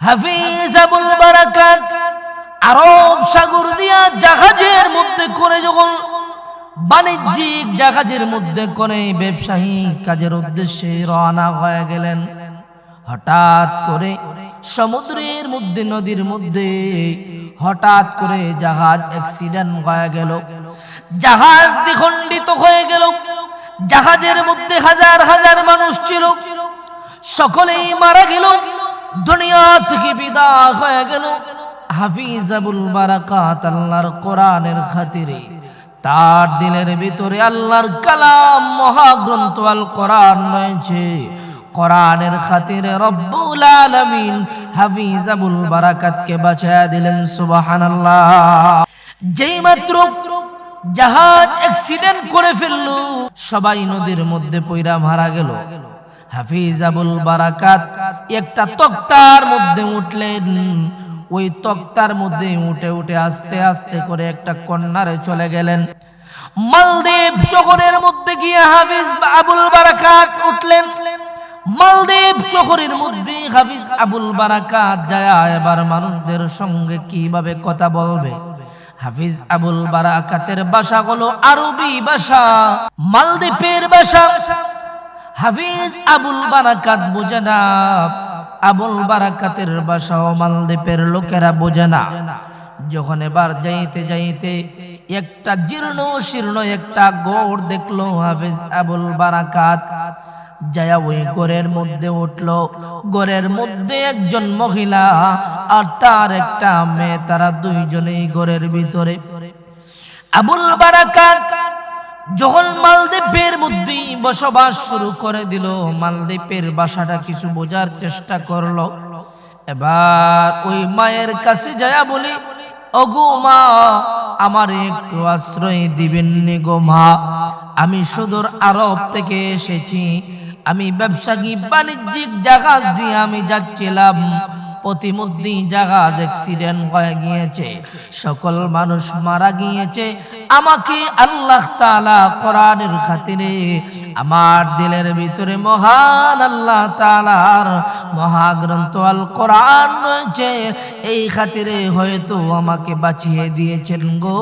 হাফিজ আবুল বারাকাত আরব সাগর দিয়া জাহাজের মধ্যে করে যখন বাণিজ্যিক জাহাজের মধ্যে করে ব্যবসায়িক কাজের উদ্দেশ্যে রওনা হয়ে গেলেন, হঠাৎ করে সমুদ্রের মধ্যে নদীর মধ্যে হঠাৎ করে জাহাজ অ্যাক্সিডেন্ট হয়ে গেল, জাহাজ দ্বিখণ্ডিত হয়ে গেল। জাহাজের মধ্যে হাজার হাজার মানুষ ছিল, সকলেই মারা গেল, দুনিয়া থেকে বিদায় হয়ে গেল। হাফিজ আবুল বারাকাত আল্লাহর কোরআনের খাতিরে তার দিলের ভিতরে আল্লাহর কালাম মহাগ্রন্থ আল কোরআন রয়েছে, কোরআনের খাতিরে রব্বুল আলামিন হাফিজ আবুল বারাকাতকে বাঁচায়া দিলেন। সুবহানাল্লাহ। যেই মাত্র জাহাজ অ্যাক্সিডেন্ট করে ফেললো, সবাই নদীর মধ্যে পইরা মারা গেল। হাফিজ আবুল বারাকাত একটা তক্তার মধ্যে উঠলেন, ওই তক্তার মধ্যে উঠে উঠে আস্তে আস্তে করে একটা কন্যারে চলে গেলেন। মালদ্বীপ শহরের মধ্যে গিয়ে হাফিজ আবুল বারাকাত উঠলেন। মালদ্বীপ শহরের মধ্যে হাফিজ আবুল বারাকাত যায় এবার মানুষদের সঙ্গে কিভাবে কথা বলবে। হাফিজ আবুল বারাকাতের ভাষা হলো আরবি ভাষা, মালদ্বীপের ভাষা। হাফিজ আবুল বারাকাত বোঝে না, আবুল বারাকাতের ভাষা ও মালদ্বীপের লোকেরা বোঝে না। যখন এবার যাইতে যাইতে একটা জীর্ণ শীর্ণ একটা গড় দেখলো, হাফিজ আবুল বারাকাত যায়া ওই গড়ের মধ্যে উঠলো। গড়ের মধ্যে একজন মহিলা আর তার একটা মেয়ে, তারা দুইজনেই গড়ের ভিতরে। আবুল বারাকাত যখন মালদ্বীপের মধ্যে বসবাস শুরু করে দিল, মালদ্বীপের ভাষাটা কিছু বোঝার চেষ্টা করলো। এবার ওই মায়ের কাছে যায়া বলি, ওগো মা, আমার একটু আশ্রয় দিবেন নি গো মা, আমি সুদূর আরব থেকে এসেছি, আমি ব্যবসায়ী বাণিজ্যিক জাহাজ দিয়ে আমি যাচ্ছিলাম, প্রতিমধ্যে জাহাজ অ্যাক্সিডেন্ট হয়ে গিয়েছে, সকল মানুষ মারা গিয়েছে, আমাকে আল্লাহ তাআলা কোরআনের খাতিরে আমার দিলের ভিতরে মহান আল্লাহ তাআলার মহাগ্রন্থ আল কোরআন রয়েছে, এই খাতিরে হয়তো আমাকে বাঁচিয়ে দিয়েছেন গো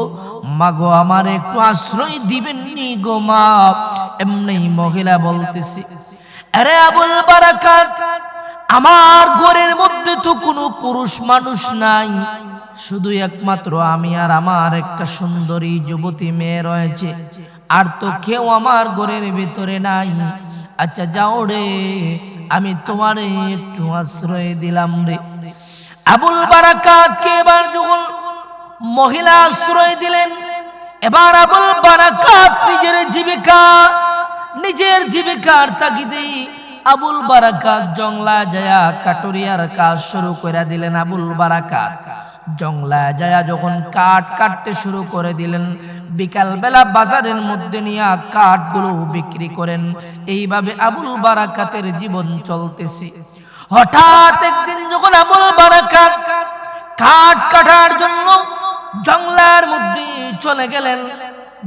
মাগো, আমার একটু আশ্রয় দিবেন নি গো মা। এমনি মহিলা বলতেছে, আরে আবুল বারাকাত, আমার ঘরের মধ্যে তো কোনো পুরুষ মানুষ নাই, শুধু একমাত্র আমি আর আমার একটা সুন্দরী যুবতী মেয়ে রয়েছে, আর তো কেউ আমার ঘরের ভিতরে নাই। আচ্ছা যাও রে, আমি তোমারে একটু আশ্রয় দিলাম রে। আবুল বারাকাতকে এবার যখন মহিলা আশ্রয় দিলেন, এবার আবুল বারাকাত নিজের জীবিকার তাগিদে আবুল বারাকাত জংলা যায়া কাটুরিয়ার কাজ শুরু করে দিলেন। আবুল বারাকাত জংলা যায়া যখন কাঠ কাটতে শুরু করে দিলেন, বিকাল বেলা বাজারের মধ্যে নিয়ে কাঠগুলো বিক্রি করেন। এইভাবে আবুল বারাকাতের জীবন চলতেছে। হঠাৎ একদিন যখন আবুল বারাকাত কাঠ কাটার জন্য জংলার মধ্যে চলে গেলেন,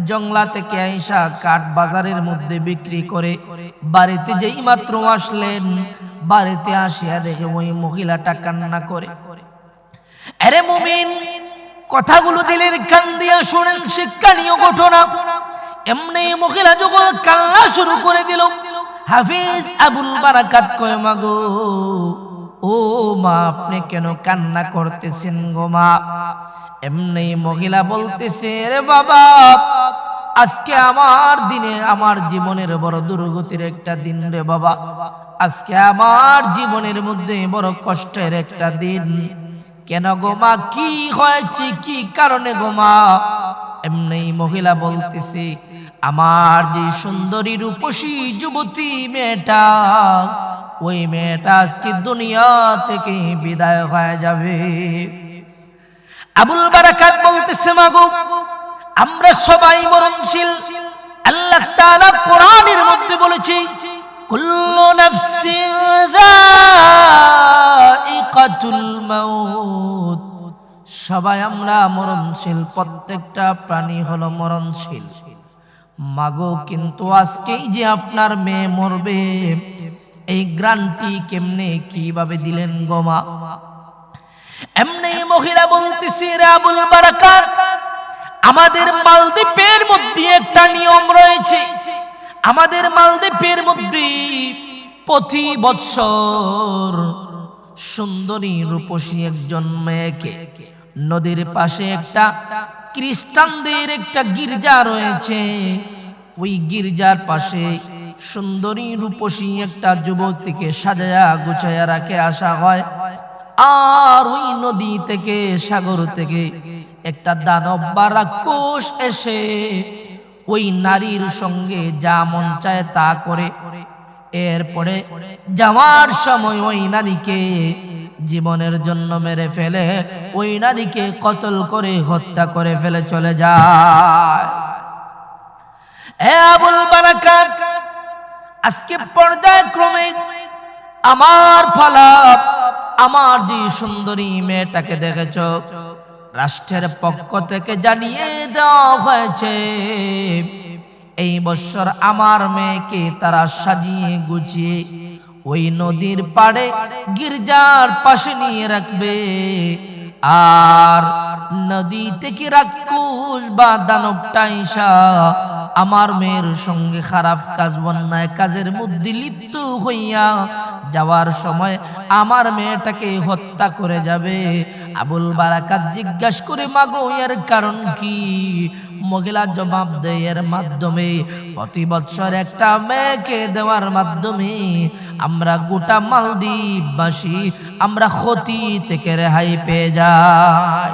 জংলা থেকে আইসা কাঠ বাজারের মধ্যে বিক্রি করে বাড়িতে যেই মাত্র আসলেন, বাড়িতে আসিয়া দেখে ওই মহিলাটা কান্না করে। আরে মুমিন, কথাগুলো দিলের কান দিয়া শুনেন, শিক্ষণীয় ঘটনা। এমনি মহিলা যখন কান্না শুরু করে দিল, হাফিজ আবুল বারাকাত কয়, মাগো ও মা, আপনি কেন কান্না করতেছেন গো মা? এমনি মহিলা বলতেছে, রে বাবা, আজকে আমার দিনে আমার জীবনের বড় দুর্গতির একটা দিন রে বাবা, আজকে আমার জীবনের মধ্যে বড় কষ্টের একটা দিন। কেন গো মা, কি হয়েছে, কি কারণে গো মা? এমনি মহিলা বলতেছে, আমার যে সুন্দরী রূপসী যুবতী মেয়েটা, ওই মেয়েটা আজকে দুনিয়া থেকে বিদায় হয়ে যাবে। আবুল বারাকাত বলতেছে, মাগো, আমরা সবাই মরণশীল। আল্লাহ তাআলা কোরআনের মধ্যে বলেছে, কুল্লু নাফসিন যায়িকাতুল মাউত, সবাই আমরা মরণশীল, প্রত্যেকটা প্রাণী হলো মরণশীল। মাগো, কিন্তু আজকেই যে আপনার মেয়ে মরবে, এই গ্যারান্টি কেমনে কিভাবে দিলেন গো মা? এমনি মহিলা বলতেছে, রে আবুল বারাকাত, আমাদের মালদ্বীপের মধ্যে একটা নিয়ম রয়েছে। আমাদের মালদ্বীপের মধ্যে প্রতি বৎসর সুন্দরী রূপসী একজন মেয়েকে নদীর পাশে একটা খ্রিস্টানদের একটা গির্জা রয়েছে, ওই গির্জার পাশে সুন্দরী রূপসী একটা যুবতীকে সাজায়া গুছায়া রাখে আসা হয়। আর ওই নদী থেকে, সাগর থেকে একটা দানব বা রাক্ষস এসে ওই নারীর সঙ্গে যা মন চায় তা করে। এরপরে যাওয়ার সময় ওই নারীকে জীবনের জন্য মেরে ফেলে, ওই নারীকে কতল করে হত্যা করে ফেলে চলে যায়। এ আবুল বারাকাত, আজকে পর্যায়ক্রমে আমার ফলাপ, আমার যে সুন্দরী মেয়েটাকে দেখেছ, রাষ্ট্রের পক্ষ থেকে জানিয়ে দেওয়া হয়েছে এই বছর আমার মেয়েকে তারা সাজিয়ে গুছিয়ে ওই নদীর পাড়ে গির্জার পাশে নিয়ে রাখবে। আর নদী থেকে রাক্ষস বা দানবটা এসে আমার মেয়ের সঙ্গে খারাপ কাজ, অন্যায় কাজের মধ্যে লিপ্ত হইয়া যাওয়ার সময় আমার মেয়েটাকে হত্যা করে যাবে। আবুল বারাকাত জিজ্ঞাসা করে, মাগো এর কারণ কি? মহিলা জবাব দেয়, এর মাধ্যমে প্রতি বছর একটা মেয়েকে দেওয়ার মাধ্যমে আমরা গোটা মালদ্বীপবাসী আমরা ক্ষতি থেকে রেহাই পেয়ে যাই।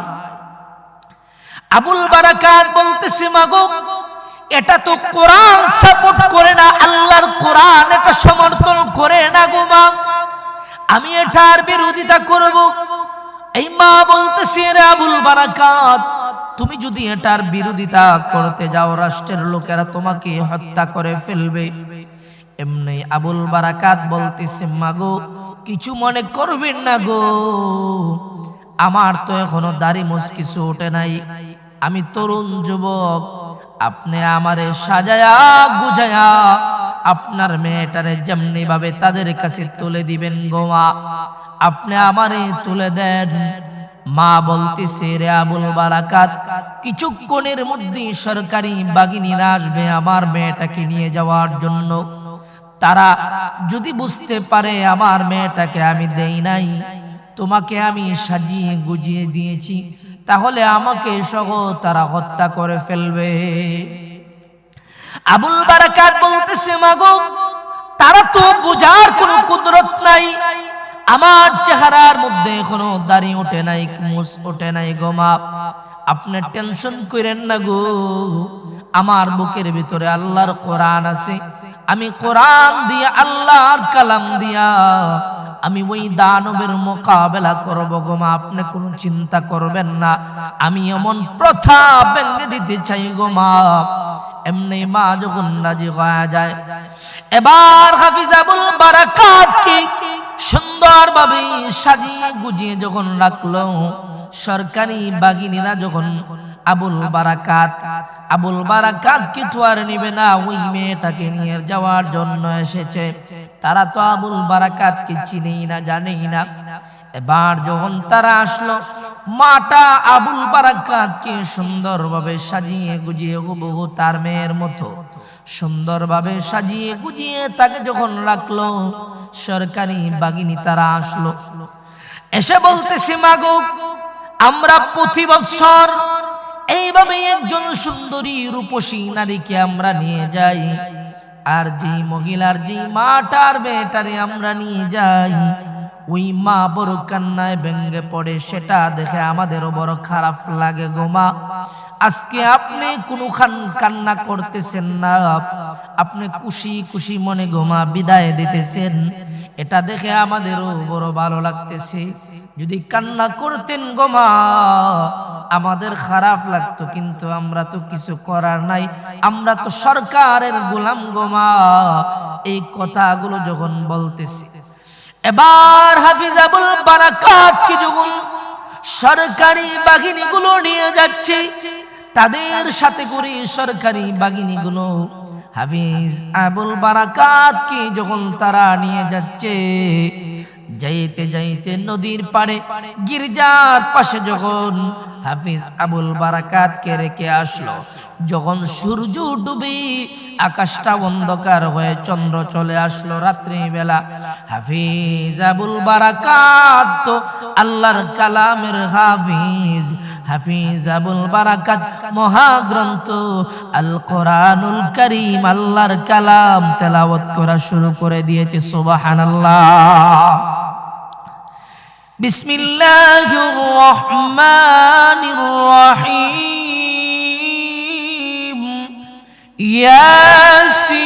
আবুল বারাকাত বলতেছে, মাগো এটা তো কোরআন সাপোর্ট করে না, আল্লাহর কোরআন এটা সমর্থন করে না গো মা, আমি এটার বিরোধিতা করব। এই মা বলতেছে, রে আবুল বারাকাত, তুমি যদি এটার বিরোধিতা করতে যাও রাষ্ট্রের লোকেরা তোমাকে হত্যা করে ফেলবে। এমনি আবুল বারাকাত বলতেছে, মাগো কিছু মনে করবেন না গো, আমার তো এখনো দাড়ি মুছ কিছু ওঠে নাই, আমি তরুণ যুবক, আপনি আমারে সাজায়া গুজায়া আপনার মেয়েটারে যেমনি ভাবে তাদের কাছে তুলে দিবেন গো মা, আপনি আমারে তুলে দেন। মা বলতেছে, রে আবুল বারাকাত, কিছুক্ষণের মধ্যে সরকারি বাহিনীরা আসবে আমার মেয়েটাকে নিয়ে যাওয়ার জন্য। তারা যদি বুঝতে পারে আমার মেয়েটাকে আমি দেই নাই, তোমাকে আমি সাজিয়ে গুজিয়ে দিয়েছি, তাহলে আমাকে সহ তারা হত্যা করে ফেলবে। আবুল বারাকাত বলতেছে, মাগো তারা তো বোঝার কোনো কুদরত নাই, আমার চেহারার মধ্যে এখনো দাড়ি ওঠে নাই, মুছ ওঠে নাই গো মা, আপনি টেনশন করেন না গো, আমার বুকের ভিতরে আল্লাহর কোরআন আছে, আমি কোরআন দিয়া আল্লাহর কালাম দিয়া আমি ওই দানবের মোকাবেলা করব গো মা, আপনি কোনো চিন্তা করবেন না, আমি এমন প্রথা ভেঙে দিতে চাই গো মা। এমনি মা যখন রাজি হয়ে যায়, এবার হাফিজ আবুল বারাকাত কি সুন্দরভাবে সাজিয়ে গুজিয়ে যখন রাখলো, সরকারি বাহিনীরা যখন আবুল বারাকাত কি তো আর নিবে না, ওই মেয়েটাকে নিয়ে যাওয়ার জন্য এসেছে, তারা তো আবুল বারাকাতকে চিনেই না, জানেই না। এবার যখন তারা আসলো, মাটা আবুল বারাকাতকে সুন্দরভাবে সাজিয়ে গুজিয়ে হুবহু তার মেয়ের মতো সুন্দরভাবে সাজিয়ে গুজিয়ে তাকে যখন রাখলো, সরকারি বাহিনী তারা আসলো, এসে বলতেছে, মাগো আমরা প্রতি বছর এইভাবে একজন সুন্দরী রূপসী নারীকে আমরা নিয়ে যাই, আর যে মহিলার যে মাটার মেয়েটারে আমরা নিয়ে যাই, ওই মা বড় কান্নায় ভেঙে পড়ে, সেটা দেখে আমাদেরও বড় খারাপ লাগে গো মা। আজকে আপনি কোনো কান্না করতেছেন না, আপনি খুশি খুশি মনে গো মা বিদায় দিতেছেন, এটা দেখে আমাদেরও বড় ভালো লাগতেছে। যদি কান্না করতেন গো মা আমাদের খারাপ লাগতো, কিন্তু আমরা তো কিছু করার নাই, আমরা তো সরকারের গোলাম গো মা। এই কথাগুলো যখন বলতেছি, এবার হাফিজ আবুল বারাকাত কি যখন সরকারি বাহিনীগুলো নিয়ে যাচ্ছে, তাদের সাথে করে সরকারি বাহিনীগুলো হাফিজ আবুল বারাকাত কি যখন তারা নিয়ে যাচ্ছে, যাইতে যাইতে নদীর পাড়ে গির্জার পাশে যখন হাফিজ আবুল বারাকাতকে রেখে আসলো, যখন সূর্য ডুবে আকাশটা অন্ধকার হয়ে চন্দ্র চলে আসলো রাত্রি বেলা, হাফিজ আবুল বারাকাত তো আল্লাহর কালামের হাফিজ, হাফিজ আবুল বারাকাত মহাগ্রন্থ আল কোরআনুল কারীম আল্লাহর কালাম তেলাওয়াত করা শুরু করে দিয়েছে। সুবহানাল্লাহ। বিসমিল্লাহির রহমানির রহিম।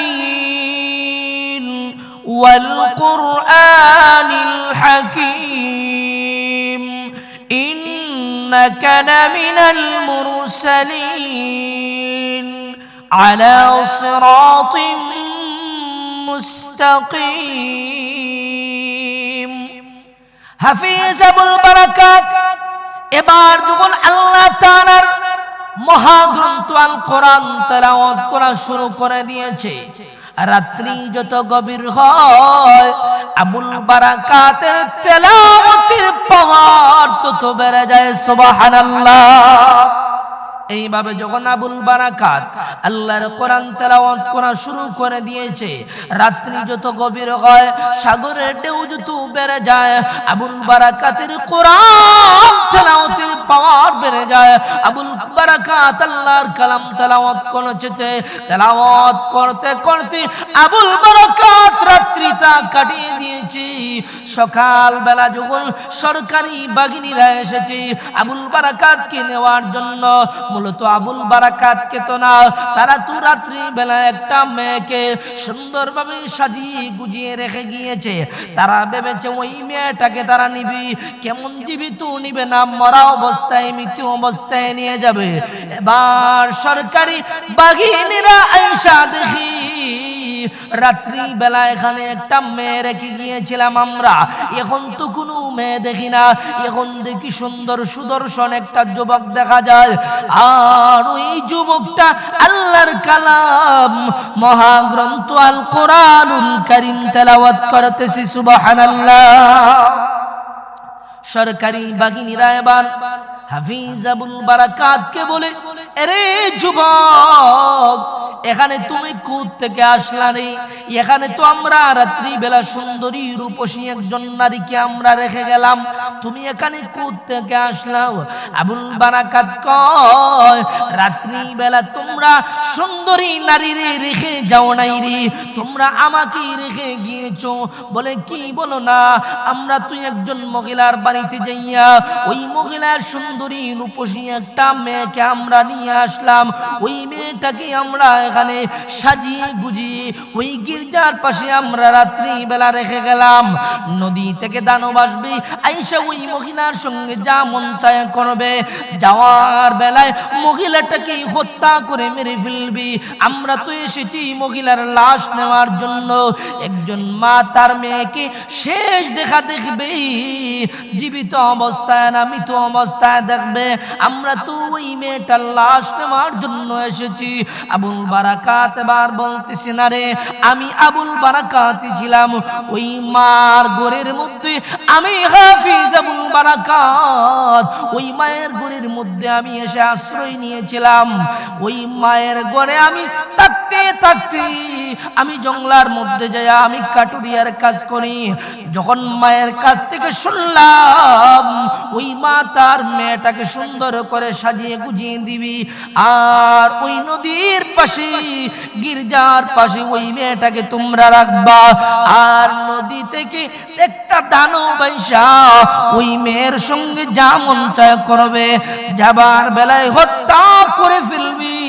ইয়াসিন ওয়াল কুরআনিল হাকীম ইন্নাকা লামিনাল মুরসালিন আলা সিরাতিম মুস্তাকিম। হাফিজ আবুল বারাকাত এবার যখন আল্লাহ তাআলার মহাগ্রন্থ আল কোরআন তেলাওয়াত করা শুরু করে দিয়েছে, রাত্রি যত গভীর হয় আবুল বারাকাতের তেলাওয়াতের পাওয়ার তত বেড়ে যায়। সুবহানাল্লাহ। এইভাবে যখন আবুল বারাকাত আল্লাহর কোরআন তেলাওয়াত করা শুরু করে দিয়েছে, রাত্রি যত গভীর হয় সাগরের ঢেউ যত বেড়ে যায়, আবুল বারাকাতের কোরআন তেলাওয়াতের পাওয়ার বেড়ে যায়। আবুল বারাকাত আল্লাহর কালাম তেলাওয়াত করেছে, তেলাওয়াত করতে করতে আবুল বারাকাত রাত্রিটা কাটিয়ে দিয়েছে। সকাল বেলা যখন সরকারি বাহিনীরা এসেছে আবুল বারাকাতকে নেওয়ার জন্য, মূলত আবুল বারাকাতকে তো না, তারা তো রাত্রি বেলা একটা মেয়েকে সুন্দরভাবে সাজিয়ে গুজিয়ে রেখে গিয়েছে। তারা ভেবেছে ওই মেয়েটাকে তারা নিবি, কেমন জীবিত নিবে না, মরা অবস্থায় মৃত্যু অবস্থায় নিয়ে যাবে। এবার সরকারি বাহিনীরা আইসা দেখি রাত্রি বেলা এখানে একটা মেয়ে রেখে গিয়েছিলাম আমরা, এখন তো কোনো মেয়ে দেখি না, এখন দেখি সুন্দর সুদর্শন একটা যুবক দেখা যায়। আর ওই যুবকটা আল্লাহর কালাম মহাগ্রন্থ আল কোরআনুল কারীম তেলাওয়াত করতেছে। সুবহানাল্লাহ। সরকারি বাহিনীরা এবার হাফিজ আবুল বারাকাতকে বলে, আরে যুবক, এখানে তুমি কোথ থেকে আসলা রে? এখানে তো আমরা রাত্রি বেলা সুন্দরী রূপসী একজন নারীকে আমরা রেখে গেলাম, তুমি এখানে কোথ থেকে আসলাও? আবুল বারাকাত কয়, রাত্রি বেলা তোমরা সুন্দরী নারী রেখে যাও নাই রে, তোমরা আমাকে রেখে গিয়েছো। বলে কি বলো না, আমরা তো একজন মহিলার বাড়িতে যাইয়া ওই মহিলার সুন্দরী রূপসী একটা মেয়েকে আমরা নিয়ে আসলাম, ওই মেয়েটাকে আমরা এখানে সাজিয়ে গুজিয়ে ওই গির্জার পাশে আমরা রাত্রি বেলা রেখে গেলাম। নদী থেকে দানব আসবে, আইসা ওই মহিলার সঙ্গে যা মন চায় করবে, যাওয়ার বেলায় মহিলাটাকে হত্যা করে মেরে ফেলবি। আমরা তো এসেছি মহিলার লাশ নেওয়ার জন্য। একজন মা তার মেয়েকে শেষ দেখা দেখবে, জীবিত অবস্থায় না মৃত অবস্থায় দেখবে। আমরা তো ওই মেয়েটার লাশ নেওয়ার জন্য এসেছি। আবুল বারাকাত এবার বলতেছি, না রে, আমি আবুল বারাকাত ছিলাম ওই মার ঘরের মধ্যে, আমি হাফিজ আবুল বারাকাত ওই মায়ের ঘরের মধ্যে আমি এসে আশ্রয় নিয়েছিলাম। ওই মায়ের ঘরে আমি থাকতে থাকতে আমি জঙ্গলার মধ্যে যাই আমি কাটুরিয়ার কাজ করি। যখন মায়ের কাছ থেকে শুনলাম ওই মা তার মেয়েটাকে সুন্দর করে সাজিয়ে গুজিয়ে দিবি, আর ওই নদীর পাশে গির্জার পাশে ওই মেয়েটাকে তোমরা রাখবা, আর নদী থেকে একটা দানব আইসা ওই মেয়ের সঙ্গে যা মন চায় করবে, যাবার বেলায় হত্যা করে ফেলবি।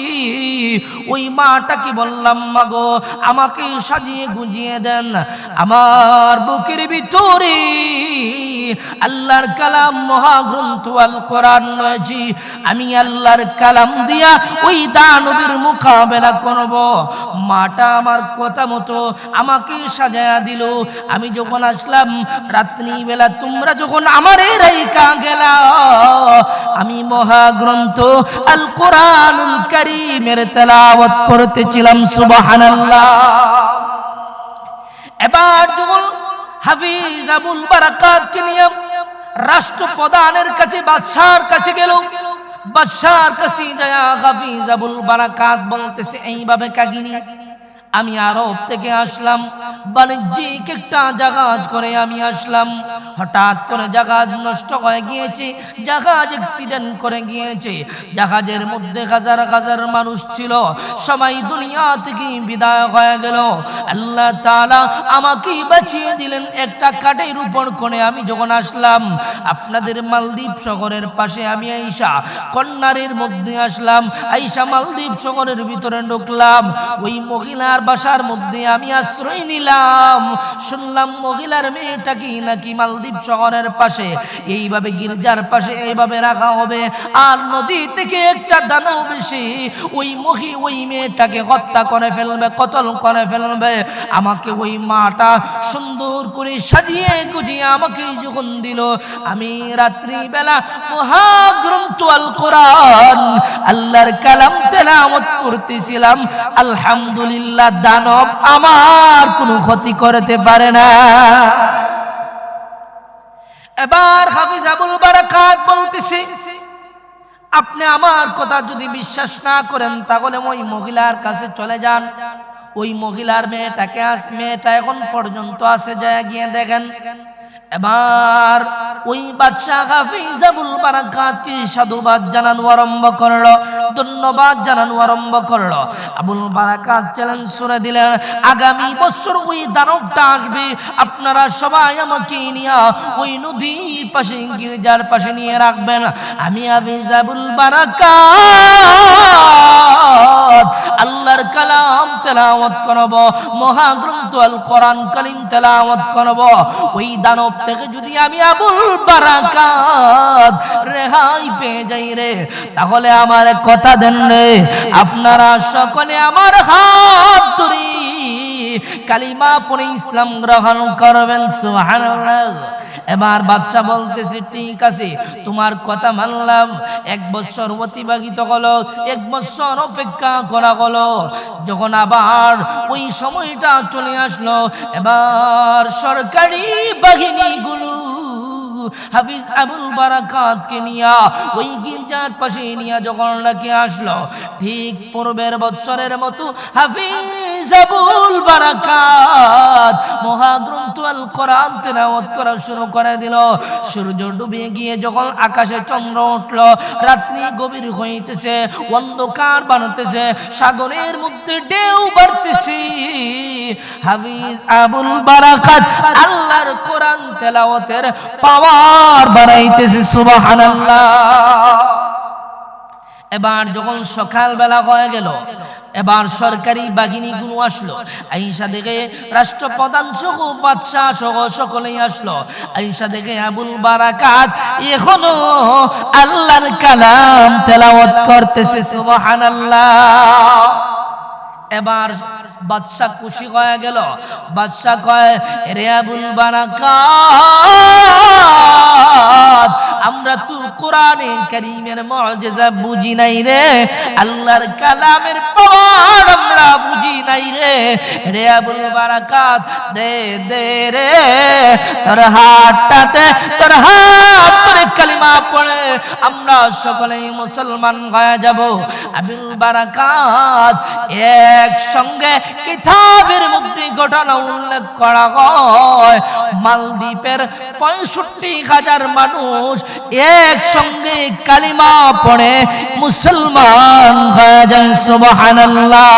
ওই মাটাকে বললাম, মাগো আমাকে সাজিয়ে গুজিয়ে দেন। আমার বুকের ভিতরে আল্লাহর কালাম মহাগ্রন্থ আল কোরআন রয়েছে, আমি আল্লাহর কালাম দিয়া ওই দানবের মোকাবেলা করব। মাটা আমার কথা মতো আমাকে সাজায়া দিল। আমি যখন আসলাম রাত্রি বেলা, তোমরা যখন আমারে রাইকা গেলা, আমি মহাগ্রন্থ আল কোরআনুল কারীমের তেলাওয়াত করতেছিলাম। সুবহানাল্লাহ। এবার যখন হাফিজ আবুল বারাকাতকে নিয়ে রাষ্ট্রপ্রধানের কাছে, বাদশার কাছে গেল। বাদশার কাছে যায় হাফিজ আবুল বারাকাত বলতেছে, এইভাবে কাহিনী, আমি আরব থেকে আসলাম, বাণিজ্যিক একটা জাহাজ করে আমি আসলাম। হঠাৎ করে জাহাজ নষ্ট হয়ে গিয়েছে, জাহাজ অ্যাক্সিডেন্ট করে গিয়েছে। জাহাজের মধ্যে হাজার হাজার মানুষ ছিল, সবাই দুনিয়া থেকে বিদায় হয়ে গেল। আল্লাহ তাআলা আমাকে বাঁচিয়ে দিলেন একটা কাঠের উপর করে। আমি যখন আসলাম আপনাদের মালদ্বীপ শহরের পাশে, আমি আইসা কন্যারের মধ্যে আসলাম, আইসা মালদ্বীপ শহরের ভিতরে ঢুকলাম। ওই মহিলার বাসার মধ্যে আমি আশ্রয় নিলাম। শুনলাম মহিলার মেয়েটাকে নাকি মালদ্বীপ শহরের পাশে এইভাবে গির্জার পাশে এইভাবে রাখা হবে, আর নদী থেকে একটা দানব এসে ওই মেয়েটাকে হত্যা করে ফেলবে, কতল করে ফেলবে। আমাকে ওই মাটা সুন্দর করে সাজিয়ে গুজিয়ে আমাকে যখন দিল, আমি রাত্রি বেলা মহাগ্রন্থ আল কোরআন আল্লাহর কালাম তেলাওয়াত করতেছিলাম। আলহামদুলিল্লাহ, দানব আমার কোনো ক্ষতি করতে পারে না। এবার হাফিজ আবুল বারাকাত বলতেছে, আপনি আমার কথা যদি বিশ্বাস না করেন তাহলে ওই মহিলার কাছে চলে যান। ওই মহিলার মেয়েটা এখন পর্যন্ত আছে, যায় গিয়ে দেখেন। এবার ওই বাদশা হাফিজ আবুল বারাকাতকে সাধুবাদ জানানো আরম্ভ করলো, ধন্যবাদ জানানো আরম্ভ করলো। আবুল বারাকাত চ্যালেঞ্জ ছুড়ে দিলেন, আগামী বছর ওই দানবটা আসবে, আপনারা সবাই আমাকে নিয়ে ওই নদীর পাশে গির্জার পাশে নিয়ে রাখবেন। আমি হাফিজ আবুল বারাকাত আল্লাহর কালাম তেলাওয়াত করব, মহাগ্রন্থ আল কোরআন কারীম তেলাওয়াত করব। ওই দানব থেকে যদি আমি আবুল বারাকাত রেহাই পেয়ে যাই রে, তাহলে আমার কথা দেন রে, আপনারা সকলে আমার হাত ধরে কালিমা পড়ে ইসলাম গ্রহণ করবেন। সুবহানাল্লাহ। এবার বাদশা বলতেছে, ঠিক আছে, তোমার কথা মানলাম। 1 বছর অতিবাহিত হলো, 1 বছর অপেক্ষা করা হলো। যখন আবার ওই সময়টা চলে আসলো, এবার সরকারি বাহিনীগুলো হাফিজ আবুল বারাকাতকে নিয়া ওই গির্জার পাশে নিয়ে যখন নাকি আসলো, ঠিক পূর্বের বৎসরের মতো হাফিজ আবুল বারাকাত মহাগ্রন্থ আল কোরআন তেলাওয়াত করা শুরু করে দিল। সূর্য ডুবে গিয়ে যখন আকাশে চন্দ্র উঠল, রাত্রি গভীর হইতেছে, অন্ধকার বানাতেছে, সাগরের মধ্যে ঢেউ বাড়তেছে, হাফিজ আবুল বারাকাত আল্লাহর কোরআন তেলাওয়াতের পাওয়ার বাড়াইতেছে। সুবহানাল্লাহ। এবার যখন সকালবেলা হয়ে গেল, এবার সরকারি বাহিনীগুলো আসলো, আইসা দেখে রাষ্ট্রপ্রধান সহ বাদশা সহ সকলেই আসলো। আইসা দেখে আবুল বারাকাত এখনো আল্লাহর কালাম তেলাওয়াত করতেছে। সুবহানাল্লাহ। এবার বাদশা খুশি হয়ে গেল। বাদশা কয়, রে আবুল বারাকাত, আমরা তো কোরআনে কারীমের মুজিজা বুঝি নাই রে, আল্লাহর কালামের পাওয়ার আমরা বুঝি নাই রে। রে আবুল বারাকাত, দে দে রে তোর হাতটাতে, তোর হাত ধরে কালিমা পড়ে আমরা সকলেই মুসলমান হয়ে যাব। আবুল বারাকাত একসঙ্গে কিতাবের মধ্যে ঘটনা উল্লেখ করা হয়, মালদ্বীপের 65,000 মানুষ একসঙ্গে কালিমা পড়ে মুসলমান হয়ে যায়। সুবহানাল্লাহ।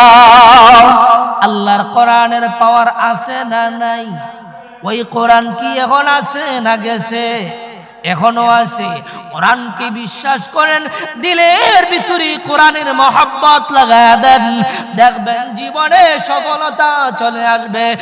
আল্লাহর কোরআনের পাওয়ার আছে না নাই? ওই কোরআন কি এখন আছে না গেছে? এখনো আছে। কোরআনকে বিশ্বাস করেন, দিলের ভিতরে কোরআনের মহব্বত লাগায়া দেন, দেখবেন জীবনে সফলতা চলে আসবে।